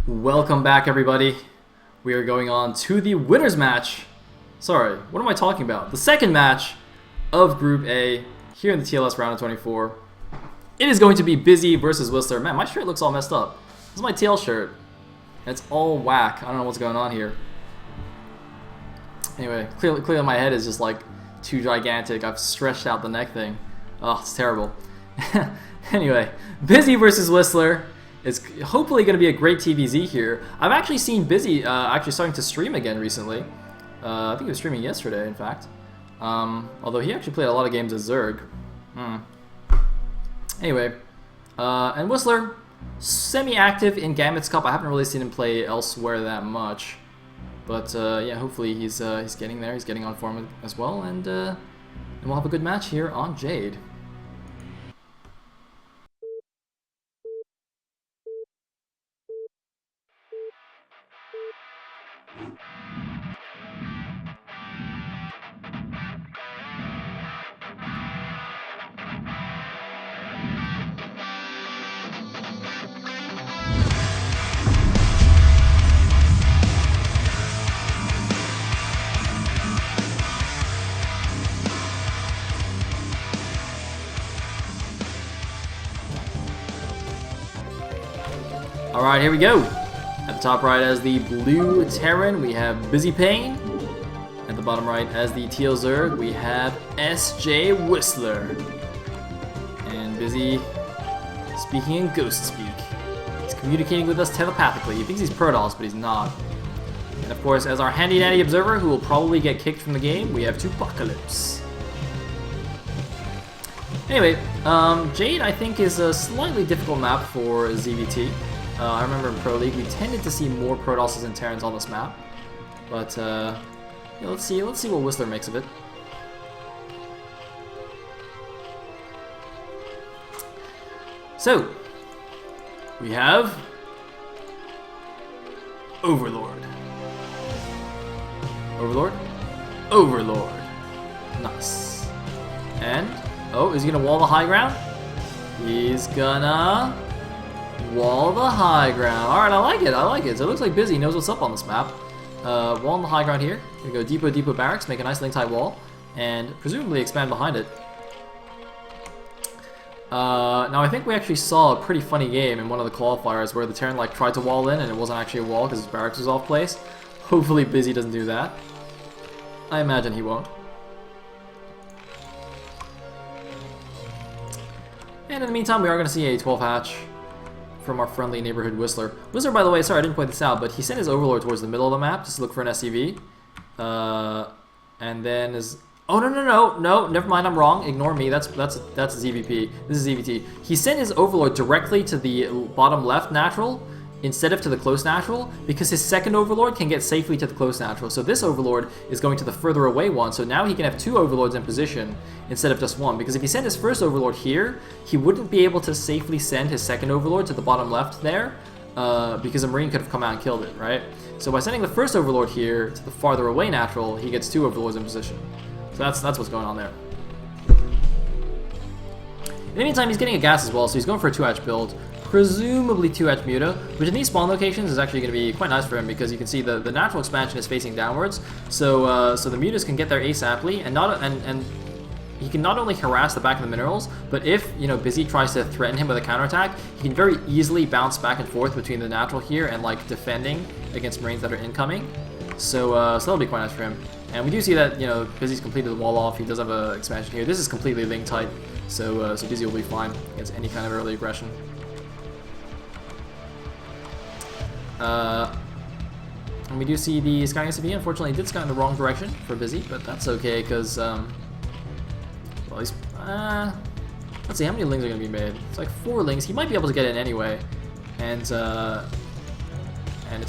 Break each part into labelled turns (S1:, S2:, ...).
S1: Welcome back, everybody. We are going on to the winners match. Sorry, what am I talking about? The second match of Group A here in the TLS round of 24. It is going to be Busy versus Whistler. Man, my shirt looks all messed up. This is my TL shirt. And it's all whack. I don't know what's going on here. Anyway, clearly my head is just like too gigantic. I've stretched out the neck thing. Oh, it's terrible. Anyway, Busy versus Whistler. It's hopefully going to be a great TVZ here. I've actually seen Busy actually starting to stream again recently. I think he was streaming yesterday, in fact. Although he actually played a lot of games as Zerg. Anyway, and Whistler, semi-active in Gambit's Cup. I haven't really seen him play elsewhere that much. But yeah, hopefully he's getting there. He's getting on form as well, and we'll have a good match here on Jade. Alright, here we go. At the top right as the blue Terran, we have Busy Pain. At the bottom right as the teal Zerg, we have SJ Whistler. And Busy speaking in ghost speak. He's communicating with us telepathically. He thinks he's Protoss, but he's not. And of course, as our handy dandy observer, who will probably get kicked from the game, we have Tupacalypse. Anyway, Jade I think is a slightly difficult map for ZVT. I remember in Pro League we tended to see more Protosses and Terrans on this map, but yeah, let's see what Whistler makes of it. So we have Overlord, Overlord, nice. And oh, is he gonna wall the high ground? He's gonna wall the high ground. Alright, I like it. So it looks like Busy knows what's up on this map. Wall on the high ground here. Gonna go Depot Barracks, make a nice link-tight wall, and presumably expand behind it. Now I think we actually saw a pretty funny game in one of the qualifiers where the Terran like tried to wall in and it wasn't actually a wall because his barracks was off place. Hopefully Busy doesn't do that. I imagine he won't. And in the meantime, we are going to see a 12 hatch from our friendly neighborhood Whistler. Whistler, by the way, sorry I didn't point this out, but he sent his Overlord towards the middle of the map just to look for an SCV. And then is... Oh, no, never mind, I'm wrong. Ignore me, that's ZVP. This is ZVT. He sent his Overlord directly to the bottom left natural instead of to the close natural because his second Overlord can get safely to the close natural. So this Overlord is going to the further away one, so now he can have two Overlords in position instead of just one. Because if he sent his first Overlord here, he wouldn't be able to safely send his second Overlord to the bottom left there because a Marine could have come out and killed it, right? So by sending the first Overlord here to the farther away natural, he gets two Overlords in position. So that's what's going on there. In the meantime, he's getting a gas as well, so he's going for a 2-hatch build. Presumably 2-hatch Muta, which in these spawn locations is actually going to be quite nice for him because you can see the natural expansion is facing downwards, so the Mutas can get there asaply, and he can not only harass the back of the minerals, but if Busy tries to threaten him with a counterattack, he can very easily bounce back and forth between the natural here and like defending against Marines that are incoming. So that'll be quite nice for him. And we do see that Busy's completed the wall off. He does have an expansion here. This is completely link tight, so Busy will be fine against any kind of early aggression. And we do see the scouting SCV. Unfortunately, did scout in the wrong direction for Busy, but that's okay because, well, he's, let's see, how many links are going to be made? It's like 4 links. He might be able to get in anyway, and it's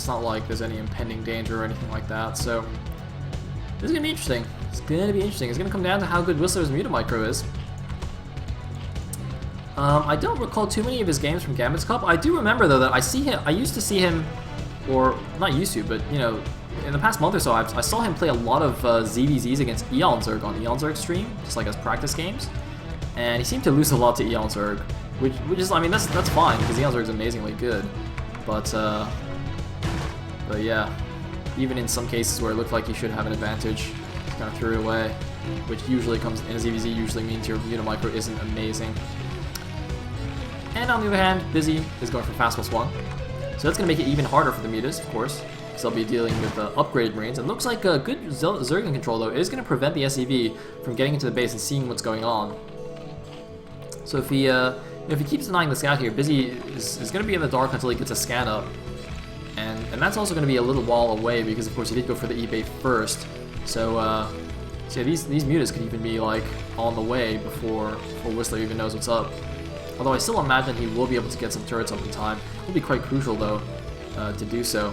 S1: not like there's any impending danger or anything like that, so this is going to be interesting. It's going to be interesting. It's going to come down to how good Whistler's Muta Micro is. I don't recall too many of his games from Gambit's Cup. I do remember though that I used to see him, or not used to, but in the past month or so, I saw him play a lot of ZVZs against Eon Zerg on Eon Zerg stream, just like as practice games. And he seemed to lose a lot to Eon Zerg, which is, I mean, that's fine because Eon Zerg is amazingly good. But But yeah, even in some cases where it looked like you should have an advantage, kind of threw it away, which usually comes in a ZVZ usually means your Micro isn't amazing. And on the other hand, Busy is going for Fast +1, so that's going to make it even harder for the Mutas, of course, because they'll be dealing with upgraded Marines. It looks like a good Zerglin control, though, is going to prevent the SCV from getting into the base and seeing what's going on. So if he keeps denying the scout here, Busy is going to be in the dark until he gets a scan up. And that's also going to be a little while away because, of course, he did go for the E-bait first. So yeah, these Mutas could even be, like, on the way before Whistler even knows what's up. Although I still imagine he will be able to get some turrets up in time. It will be quite crucial, though, to do so.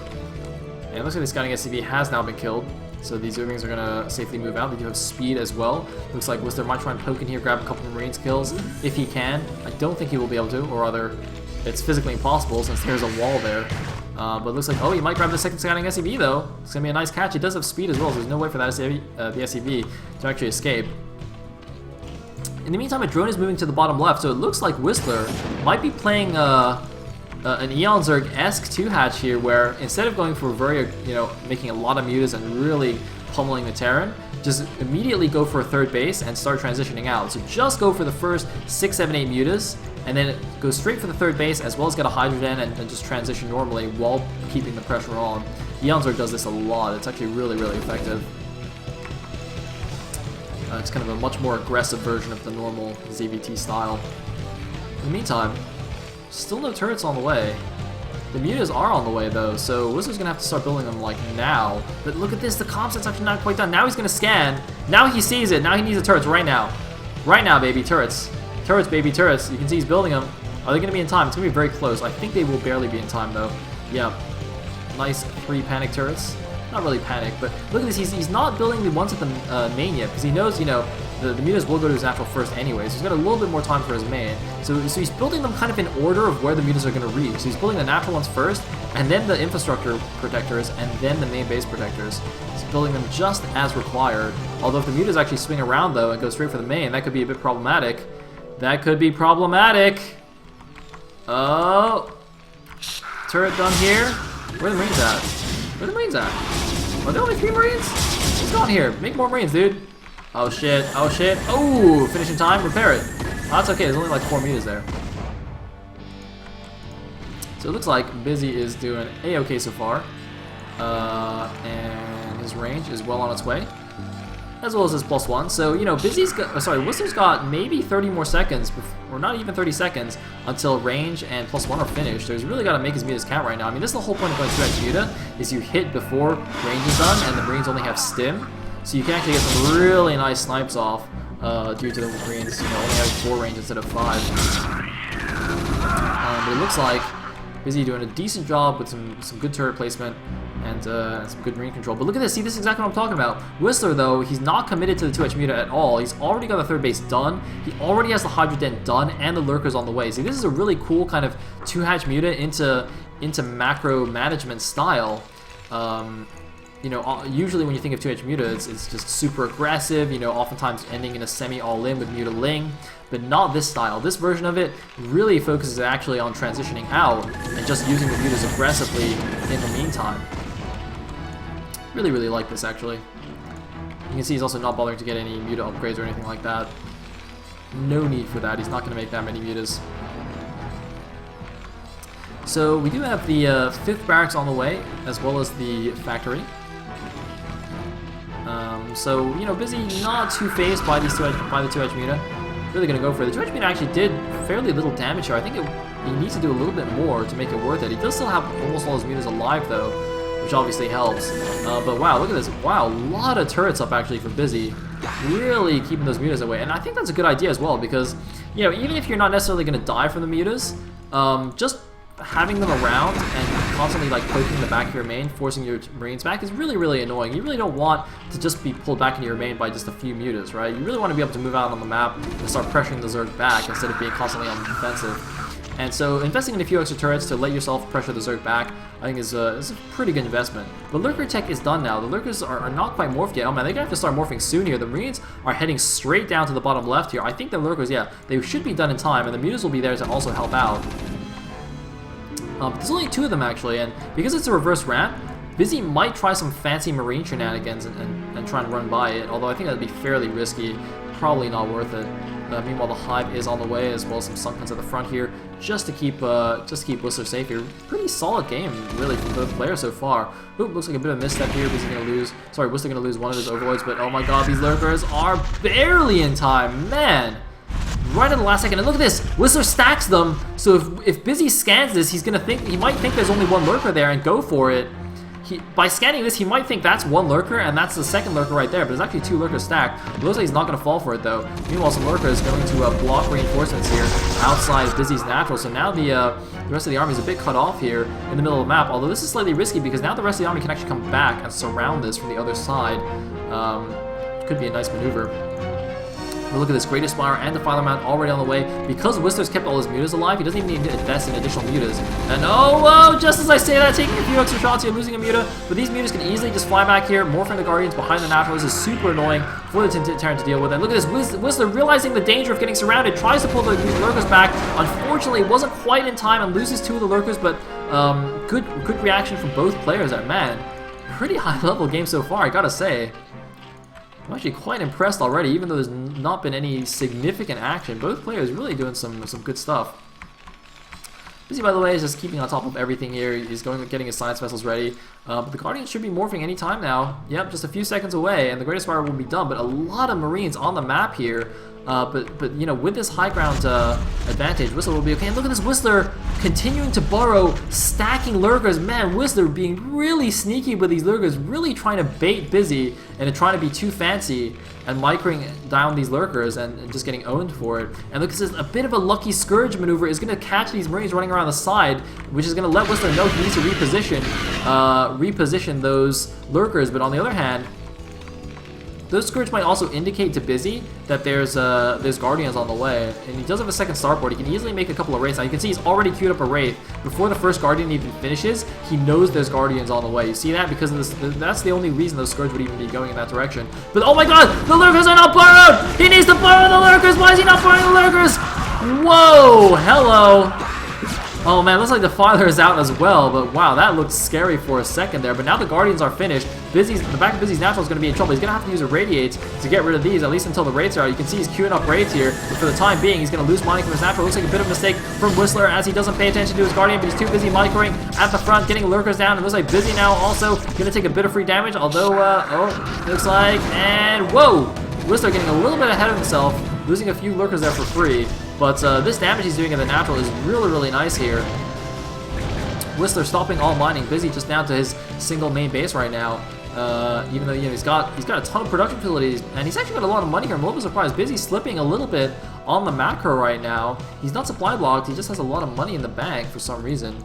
S1: And it looks like the scouting SCV has now been killed. So these Zerglings are going to safely move out. They do have speed as well. Looks like Whistler might try and poke in here, grab a couple of Marines kills if he can. I don't think he will be able to, or rather, it's physically impossible since there's a wall there. But it looks like, oh, he might grab the second scouting SCV, though. It's going to be a nice catch. He does have speed as well, so there's no way for that the SCV to actually escape. In the meantime, a drone is moving to the bottom left, so it looks like Whistler might be playing an Eon Zerg-esque 2-hatch here, where instead of going for making a lot of Mutas and really pummeling the Terran, just immediately go for a third base and start transitioning out. So just go for the first 6, 7, 8 Mutas, and then go straight for the third base, as well as get a Hydrogen and just transition normally while keeping the pressure on. Eon Zerg does this a lot. It's actually really, really effective. It's kind of a much more aggressive version of the normal ZVT style. In the meantime, still no turrets on the way. The Mutas are on the way though, so Whistler's gonna have to start building them like now. But look at this, the comp set's actually not quite done. Now he's gonna scan. Now he sees it. Now he needs the turrets right now. Right now, baby, turrets. Turrets, baby, turrets. You can see he's building them. Are they gonna be in time? It's gonna be very close. I think they will barely be in time though. Yeah. Nice 3 panic turrets. Not really panic, but look at this. He's not building the ones at the main yet because he knows, the Mutas will go to his natural first anyway, so he's got a little bit more time for his main. So he's building them kind of in order of where the Mutas are going to reach. So he's building the natural ones first, and then the infrastructure protectors, and then the main base protectors. He's building them just as required. Although if the Mutas actually swing around though and go straight for the main, that could be a bit problematic. That could be problematic. Oh, turret done here. Where are the Marines at? Where are the Marines at? Are there only 3 Marines? What's going on here? Make more Marines, dude. Oh shit, oh shit. Oh, finish in time, repair it. Oh, that's okay, there's only like 4 Mutas there. So it looks like Busy is doing A-okay so far. And his range is well on its way, as well as his +1. So, Whistler's got maybe 30 more seconds, or not even 30 seconds, until range and +1 are finished. So he's really got to make his Mutas count right now. I mean, this is the whole point of going 2x Muta, is you hit before range is done, and the Marines only have stim. So you can actually get some really nice snipes off due to the Marines, only having 4 range instead of 5. But it looks like Busy doing a decent job with some good turret placement and some good Marine control. But look at this, see, this is exactly what I'm talking about. Whistler, though, he's not committed to the 2H Muta at all. He's already got the third base done. He already has the Hydra Dent done, and the Lurkers on the way. See, this is a really cool kind of 2Hatch Muta into macro management style. Usually when you think of 2H Muta, it's just super aggressive, oftentimes ending in a semi-all-in with Muta Ling, but not this style. This version of it really focuses actually on transitioning out and just using the Mutas aggressively in the meantime. Really, really like this, actually. You can see he's also not bothering to get any Muta upgrades or anything like that. No need for that. He's not going to make that many Mutas. So we do have the 5th barracks on the way, as well as the factory. Busy not too phased by the 2H Muta. Really going to go for it. The 2H Muta actually did fairly little damage here. I think he needs to do a little bit more to make it worth it. He does still have almost all his Mutas alive, though, which obviously helps. But wow, look at this. Wow, a lot of turrets up actually for Busy. Really keeping those Mutas away. And I think that's a good idea as well, because, even if you're not necessarily going to die from the Mutas, just having them around and constantly poking the back of your main, forcing your Marines back is really, really annoying. You really don't want to just be pulled back into your main by just a few Mutas, right? You really want to be able to move out on the map and start pressuring the Zerg back instead of being constantly on the defensive. And so investing in a few extra turrets to let yourself pressure the Zerg back, I think is a pretty good investment. The Lurker tech is done now. The Lurkers are not quite morphed yet. Oh man, they're going to have to start morphing soon here. The Marines are heading straight down to the bottom left here. I think the Lurkers, they should be done in time, and the Mutas will be there to also help out. There's only 2 of them actually, and because it's a reverse ramp, Busy might try some fancy marine shenanigans and try and run by it, although I think that'd be fairly risky. Probably not worth it. Meanwhile, the Hive is on the way, as well as some Sunken at the front here, just to keep Whistler safe here. Pretty solid game, really, from both players so far. Oop, looks like a bit of a misstep here. Busy's gonna lose. Sorry, Whistler gonna lose one of his overlords, but oh my god, these lurkers are barely in time, man. Right at the last second, and look at this. Whistler stacks them, so if Busy scans this, he might think there's only one lurker there and go for it. By scanning this, he might think that's one lurker, and that's the second lurker right there, but there's actually two lurkers stacked. It looks like he's not going to fall for it, though. Meanwhile, some lurkers going to block reinforcements here outside Busy's natural, so now the rest of the army is a bit cut off here in the middle of the map, although this is slightly risky because now the rest of the army can actually come back and surround this from the other side. Could be a nice maneuver. But look at this, Great Aspire and Defiler Mount already on the way. Because Whistler's kept all his mutas alive, he doesn't even need to invest in additional mutas. And oh, whoa, just as I say that, taking a few extra shots here, losing a muta. But these mutas can easily just fly back here, morphing the Guardians behind the natural. This is super annoying for the Terran to deal with. And look at this, Whistler realizing the danger of getting surrounded, tries to pull the lurkers back. Unfortunately, it wasn't quite in time and loses two of the lurkers, but good reaction from both players there. Man, pretty high level game so far, I gotta say. I'm actually quite impressed already, even though there's not been any significant action. Both players really doing some good stuff. Busy, by the way, is just keeping on top of everything here. He's getting his science vessels ready. But the Guardians should be morphing any time now. Yep, just a few seconds away, and the Great Aspire will be done. But a lot of Marines on the map here. But you know, with this high ground advantage, Whistler will be okay. And look at this, Whistler continuing to burrow, stacking lurkers. Man, Whistler being really sneaky with these lurkers, really trying to bait Busy and trying to be too fancy and microing down these lurkers and just getting owned for it. And look at this, a bit of a lucky Scourge maneuver is going to catch these Marines running around the side, which is going to let Whistler know he needs to reposition those lurkers. But on the other hand, those Scourge might also indicate to Busy that there's Guardians on the way, and he does have a second starport. He can easily make a couple of Wraiths. Now you can see he's already queued up a Wraith. Before the first Guardian even finishes, he knows there's Guardians on the way. You see that? Because of this, that's the only reason those Scourge would even be going in that direction. But oh my god, the lurkers are not burrowed! He needs to burrow the lurkers! Why is he not burrowing the lurkers? Whoa, hello! Oh man, looks like the Defiler is out as well, but wow, that looked scary for a second there. But now the Guardians are finished. The back of Busy's natural is going to be in trouble. He's going to have to use a Radiate to get rid of these, at least until the Wraiths are out. You can see he's queuing up Wraiths here, but for the time being, he's going to lose mining from his natural. Looks like a bit of a mistake from Whistler as he doesn't pay attention to his Guardian, but he's too busy microing at the front, getting lurkers down. It looks like Busy now also going to take a bit of free damage, although, looks like, and whoa! Whistler getting a little bit ahead of himself, losing a few lurkers there for free, but this damage he's doing in the natural is really, really nice here. Whistler stopping all mining, Busy just down to his single main base right now. Even though, you know, he's got a ton of production facilities, and he's actually got a lot of money here. I'm a little bit surprised. Busy slipping a little bit on the macro right now. He's not supply blocked. He just has a lot of money in the bank for some reason.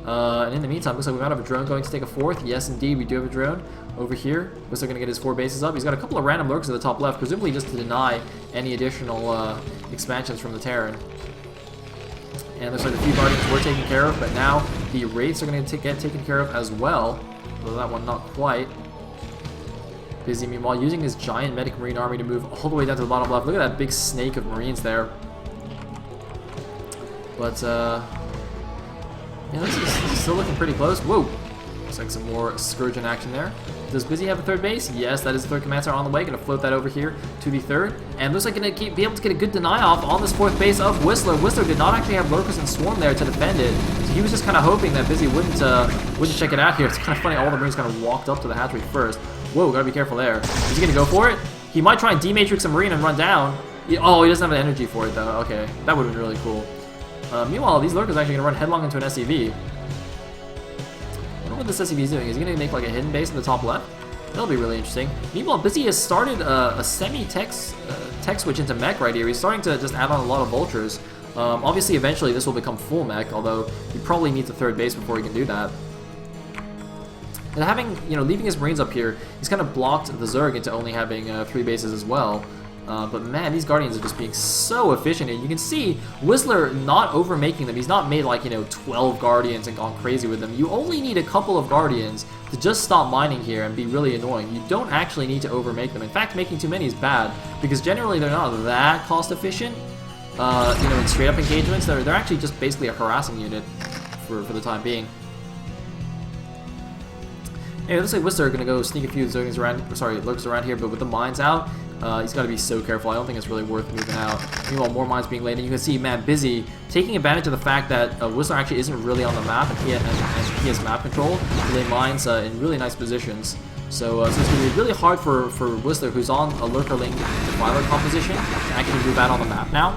S1: And in the meantime, looks like we might have a drone going to take a fourth. Yes, indeed, we do have a drone over here. Whistler going to get his 4 bases up. He's got a couple of random lurkers at the top left, presumably just to deny any additional expansions from the Terran. And looks like the few Guardians were taken care of, but now the Wraiths are going to get taken care of as well. Although that one not quite. Busy, meanwhile, using his giant Medic Marine army to move all the way down to the bottom left. Look at that big snake of Marines there. But, yeah, this is still looking pretty close. Whoa! Looks like some more Scourge in action there. Does Busy have a third base? Yes, that is the third command center on the way. Going to float that over here to the third. And looks like going to be able to get a good deny off on this fourth base of Whistler. Whistler did not actually have lurkers and swarm there to defend it. So he was just kind of hoping that Busy wouldn't check it out here. It's kind of funny, all the Marines kind of walked up to the hatchery first. Whoa, gotta be careful there. Is he going to go for it? He might try and dematrix a Marine and run down. Oh, he doesn't have the energy for it though. Okay, that would have been really cool. Meanwhile, these lurkers are actually going to run headlong into an SCV. I don't know what this SCV is doing. Is he going to make like a hidden base in the top left? That'll be really interesting. Meanwhile, Busy has started a semi-tech switch into mech right here. He's starting to just add on a lot of vultures. Obviously, eventually this will become full mech, although he probably needs a third base before he can do that. And having, you know, leaving his Marines up here, he's kind of blocked the Zerg into only having 3 bases as well. But man, these Guardians are just being so efficient. And you can see Whistler not overmaking them. He's not made like, you know, 12 Guardians and gone crazy with them. You only need a couple of Guardians to just stop mining here and be really annoying. You don't actually need to overmake them. In fact, making too many is bad because generally they're not that cost efficient. You know, in straight up engagements, they're actually just basically a harassing unit for the time being. Hey, it looks like Whistler are going to go sneak a few Zerglings around, sorry, lurks around here, but with the mines out, he's got to be so careful. I don't think it's really worth moving out. Meanwhile, more mines being laid, and you can see, man, Busy taking advantage of the fact that Whistler actually isn't really on the map, and he has map control to lay mines in really nice positions. So it's going to be really hard for Whistler, who's on a Lurkerling Defiler composition, to actually move out on the map now.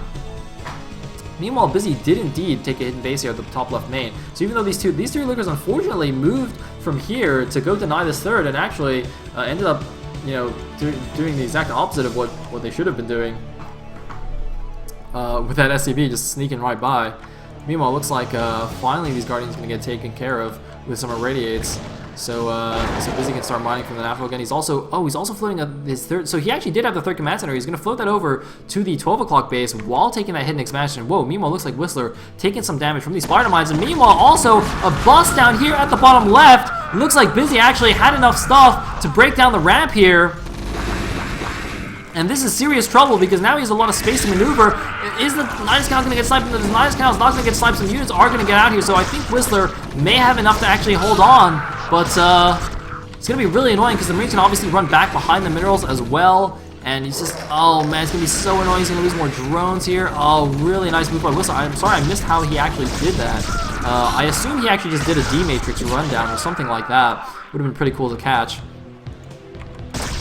S1: Meanwhile, Busy did indeed take a hidden base here at the top left main. So even though these three Lurkers unfortunately moved from here to go deny this third, and actually ended up, you know, doing the exact opposite of what they should have been doing with that SCV just sneaking right by. Meanwhile, it looks like finally these Guardians are going to get taken care of with some Irradiates. So Busy can start mining from the natural again. He's also floating his third. So he actually did have the third command center. He's going to float that over to the 12 o'clock base while taking that hidden expansion. Whoa! Meanwhile, looks like Whistler taking some damage from these spider mines. And meanwhile, also a bust down here at the bottom left. Looks like Busy actually had enough stuff to break down the ramp here. And this is serious trouble because now he has a lot of space to maneuver. Is the Nidus Canal going to get sniped? The Nidus Canal is not going to get sniped. Some units are going to get out here. So I think Whistler may have enough to actually hold on. But it's going to be really annoying because the Marines can obviously run back behind the minerals as well. And he's just, oh man, it's going to be so annoying. He's going to lose more drones here. Oh, really nice move by Whistler. I'm sorry, I missed how he actually did that. I assume he actually just did a D-Matrix rundown or something like that. Would have been pretty cool to catch.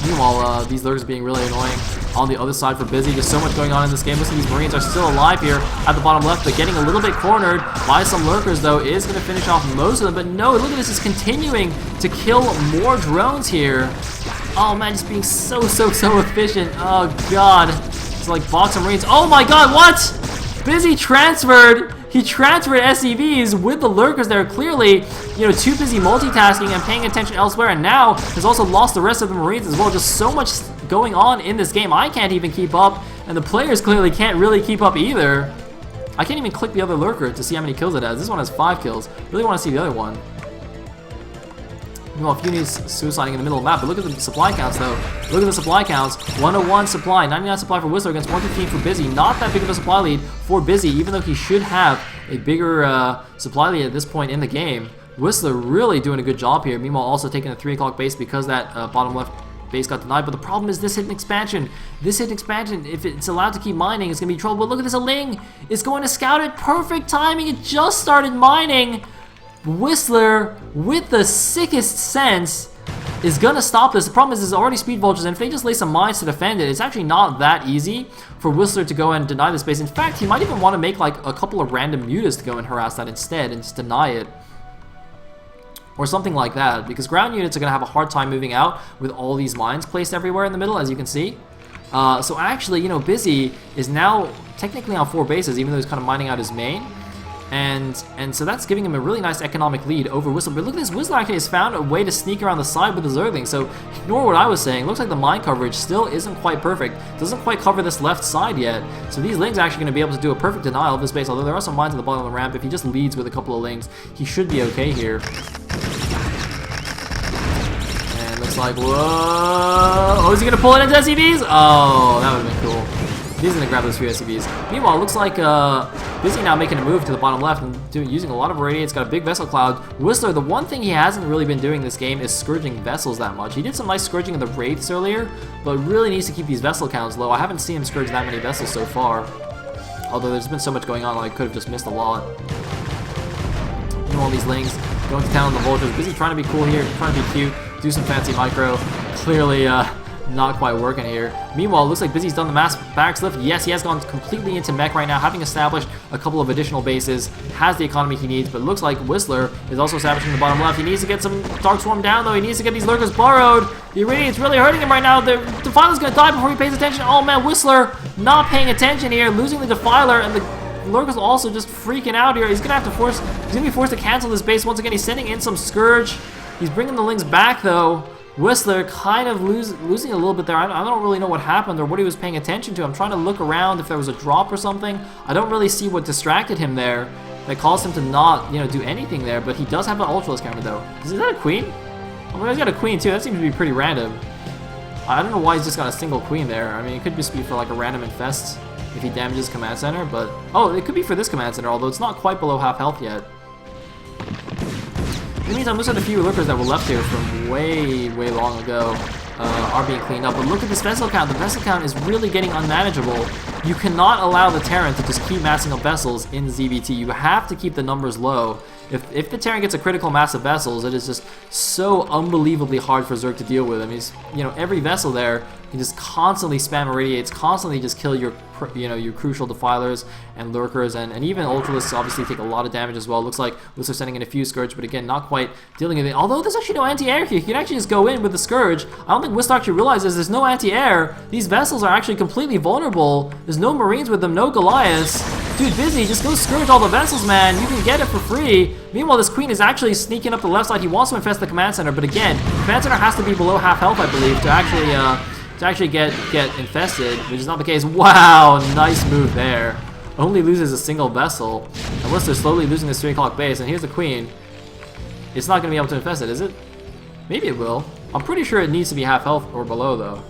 S1: Meanwhile, these lurkers being really annoying on the other side for Busy. There's so much going on in this game. Looks like these Marines are still alive here at the bottom left, but getting a little bit cornered by some lurkers, though, is going to finish off most of them. But no, look at this. It's continuing to kill more drones here. Oh, man, just being so efficient. Oh, God. It's like box of Marines. Oh, my God, what? Busy transferred. He transferred SCVs with the lurkers that are clearly, you know, too busy multitasking and paying attention elsewhere, and now has also lost the rest of the Marines as well. Just so much going on in this game. I can't even keep up, and the players clearly can't really keep up either. I can't even click the other lurker to see how many kills it has. This one has 5 kills. Really want to see the other one. Well, a few needs suiciding in the middle of the map, but look at the supply counts though. Look at the supply counts. 101 supply, 99 supply for Whistler against 115 for Busy. Not that big of a supply lead for Busy, even though he should have a bigger supply lead at this point in the game. Whistler really doing a good job here. Meanwhile, also taking the 3 o'clock base because that bottom left base got denied. But the problem is this hidden expansion. This hidden expansion, if it's allowed to keep mining, it's going to be trouble. But look at this, a Ling is going to scout it. Perfect timing. It just started mining. Whistler, with the sickest sense, is gonna stop this. The problem is there's already speed vultures, and if they just lay some mines to defend it, it's actually not that easy for Whistler to go and deny this base. In fact, he might even want to make like a couple of random mutas to go and harass that instead and just deny it. Or something like that, because ground units are gonna have a hard time moving out with all these mines placed everywhere in the middle, as you can see. So actually, you know, Busy is now technically on 4 bases, even though he's kind of mining out his main. And so that's giving him a really nice economic lead over Whistler. But look at this, Whistler actually has found a way to sneak around the side with the Zergling. So ignore what I was saying. Looks like the mine coverage still isn't quite perfect. Doesn't quite cover this left side yet. So these Lings are actually going to be able to do a perfect denial of this base. Although there are some mines at the bottom of the ramp. If he just leads with a couple of Lings, he should be okay here. And looks like, whoa. Oh, is he going to pull it into SCVs? Oh, that would have been cool. He's going to grab those few SCVs. Meanwhile, it looks like Busy now making a move to the bottom left and using a lot of Radiates. Got a big vessel cloud. Whistler, the one thing he hasn't really been doing this game is scourging vessels that much. He did some nice scourging of the Wraiths earlier, but really needs to keep these vessel counts low. I haven't seen him scourge that many vessels so far. Although there's been so much going on, I could have just missed a lot. You know, all these Lings going to town on the Vultures. Busy trying to be cool here, trying to be cute, do some fancy micro. Clearly, not quite working here. Meanwhile, it looks like Busy's done the mass barracks lift. Yes, he has gone completely into mech right now, having established a couple of additional bases, has the economy he needs, but it looks like Whistler is also establishing the bottom left. He needs to get some Dark Swarm down, though. He needs to get these lurkers burrowed. The Irradiate's really hurting him right now. The Defiler's going to die before he pays attention. Oh, man, Whistler not paying attention here, losing the Defiler, and the Lurker's also just freaking out here. He's going to be forced to cancel this base once again. He's sending in some Scourge. He's bringing the Lings back, though. Whistler kind of losing a little bit there. I don't really know what happened or what he was paying attention to. I'm trying to look around if there was a drop or something. I don't really see what distracted him there that caused him to not, you know, do anything there. But he does have an Ultralisk counter though. Is that a queen? Oh, he's got a queen too. That seems to be pretty random. I don't know why he's just got a single queen there. I mean, it could just be for like a random infest if he damages command center. But oh, it could be for this command center, although it's not quite below half health yet. In the meantime, looks like the few lurkers that were left here from way long ago are being cleaned up. But look at this vessel count. The vessel count is really getting unmanageable. You cannot allow the Terran to just keep massing up vessels in ZBT. You have to keep the numbers low. If the Terran gets a critical mass of vessels, it is just so unbelievably hard for Zerg to deal with. I mean, every vessel there can just constantly spam irradiates, constantly just kill your crucial defilers and lurkers, and even ultralisks obviously take a lot of damage as well. Looks like Whistler sending in a few Scourge, but again, not quite dealing with it. Although there's actually no anti-air here. You can actually just go in with the Scourge. I don't think Whistler actually realizes there's no anti-air. These vessels are actually completely vulnerable. There's no Marines with them, no Goliaths. Dude, Busy, just go Scourge all the vessels, man. You can get it for free. Meanwhile, this Queen is actually sneaking up the left side. He wants to infest the command center, but again, command center has to be below half health, I believe, to actually get infested, which is not the case. Wow, nice move there. Only loses a single vessel. Unless they're slowly losing this 3 o'clock base, and here's the Queen. It's not going to be able to infest it, is it? Maybe it will. I'm pretty sure it needs to be half health or below, though.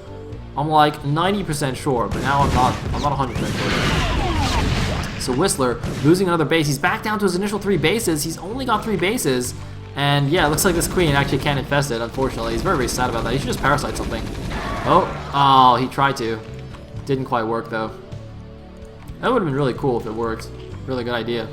S1: I'm like 90% sure, but now I'm not 100% sure. So Whistler losing another base. He's back down to his initial 3 bases. He's only got 3 bases. And yeah, it looks like this Queen actually can't infest it, unfortunately. He's very sad about that. He should just parasite something. Oh, he tried to. Didn't quite work, though. That would have been really cool if it worked. Really good idea.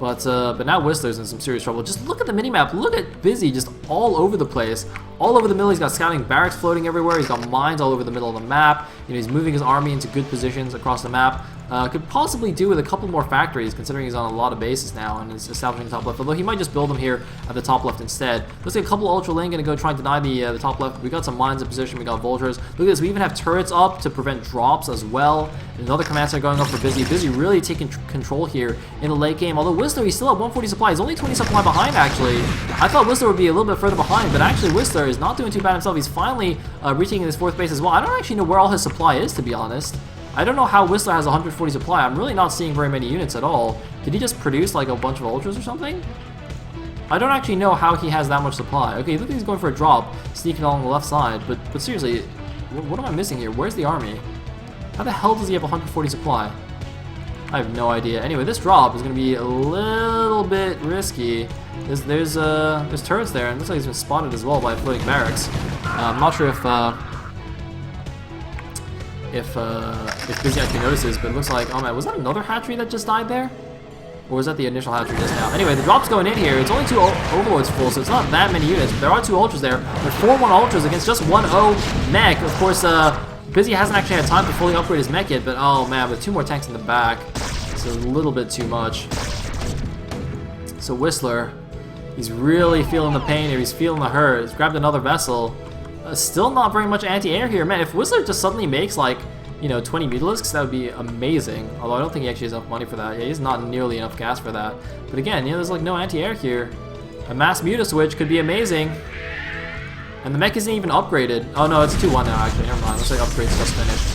S1: But now Whistler's in some serious trouble. Just look at the minimap. Look at Busy just all over the place. All over the middle. He's got scouting barracks floating everywhere. He's got mines all over the middle of the map. He's moving his army into good positions across the map. Could possibly do with a couple more factories, considering he's on a lot of bases now and is establishing the top left. Although he might just build them here at the top left instead. Looks like a couple Ultra Lane gonna go try and deny the top left. We got some mines in position. We got vultures. Look at this. We even have turrets up to prevent drops as well. Another command center going up for Busy. Busy really taking control here in the late game. Although Whistler, he's still at 140 supply. He's only 20 supply behind, actually. I thought Whistler would be a little bit further behind, but actually Whistler is not doing too bad himself. He's finally retaking his 4th base as well. I don't actually know where all his supply is, to be honest. I don't know how Whistler has 140 supply. I'm really not seeing very many units at all. Did he just produce like a bunch of ultras or something? I don't actually know how he has that much supply. Okay, look like he's going for a drop, sneaking along the left side. But seriously, what am I missing here? Where's the army? How the hell does he have 140 supply? I have no idea. Anyway, this drop is going to be a little bit risky. There's turrets there, and it looks like he's been spotted as well by floating barracks. I'm not sure if Busy actually notices, but it looks like, oh man, was that another hatchery that just died there? Or was that the initial hatchery just now? Anyway, the drop's going in here. It's only 2 overlords full, so it's not that many units, but there are 2 ultras there. They're 4-1 ultras against just 1-0 mech. Of course, Busy hasn't actually had time to fully upgrade his mech yet, but oh man, with 2 more tanks in the back, it's a little bit too much. So Whistler, he's really feeling the pain here. He's feeling the hurt. He's grabbed another vessel. Still not very much anti-air here. Man, if Whistler just suddenly makes like, 20 Mutalisks, that would be amazing. Although I don't think he actually has enough money for that. Yeah, he's not nearly enough gas for that. But again, there's like no anti-air here. A mass Muta switch could be amazing. And the mech isn't even upgraded. Oh no, it's 2-1 now actually. Never mind. Looks like upgrade's just finished.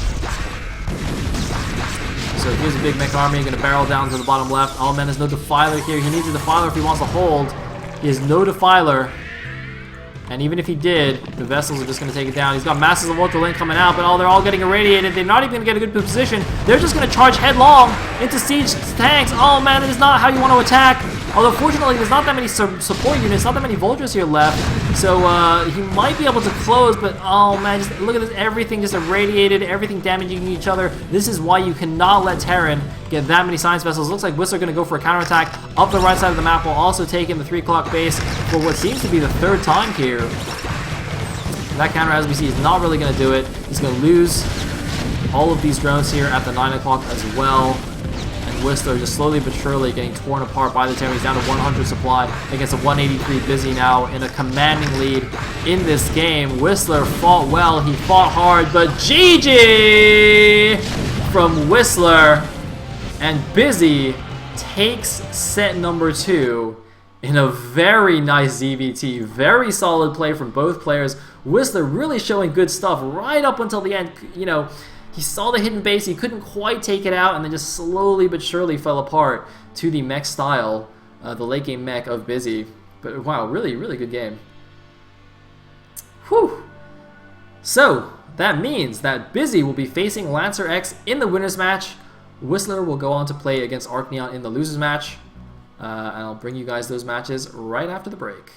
S1: So here's a big mech army. Gonna barrel down to the bottom left. Oh man, there's no defiler here. He needs a defiler if he wants to hold. He has no defiler. And even if he did, the vessels are just going to take it down. He's got masses of Ultra Lane coming out, but oh, they're all getting irradiated. They're not even going to get a good position. They're just going to charge headlong into siege tanks. Oh man, that is not how you want to attack. Although fortunately, there's not that many support units, not that many vultures here left. So he might be able to close, but oh man, just look at this. Everything just irradiated, everything damaging each other. This is why you cannot let Terran get that many science vessels. Looks like Whistler going to go for a counterattack up the right side of the map, while also taking the 3 o'clock base for what seems to be the 3rd time here. That counter, as we see, is not really going to do it. He's going to lose all of these drones here at the 9 o'clock as well. And Whistler just slowly but surely getting torn apart by the Terran. He's down to 100 supply against a 183 Busy now in a commanding lead in this game. Whistler fought well. He fought hard, but GG from Whistler. And Busy takes set number 2 in a very nice ZVT. Very solid play from both players. Whistler really showing good stuff right up until the end. He saw the hidden base, he couldn't quite take it out, and then just slowly but surely fell apart to the mech style, the late game mech of Busy. But wow, really, really good game. Whew. So, that means that Busy will be facing Lancer X in the winners match. Whistler will go on to play against Arcneon in the losers match. and I'll bring you guys those matches right after the break.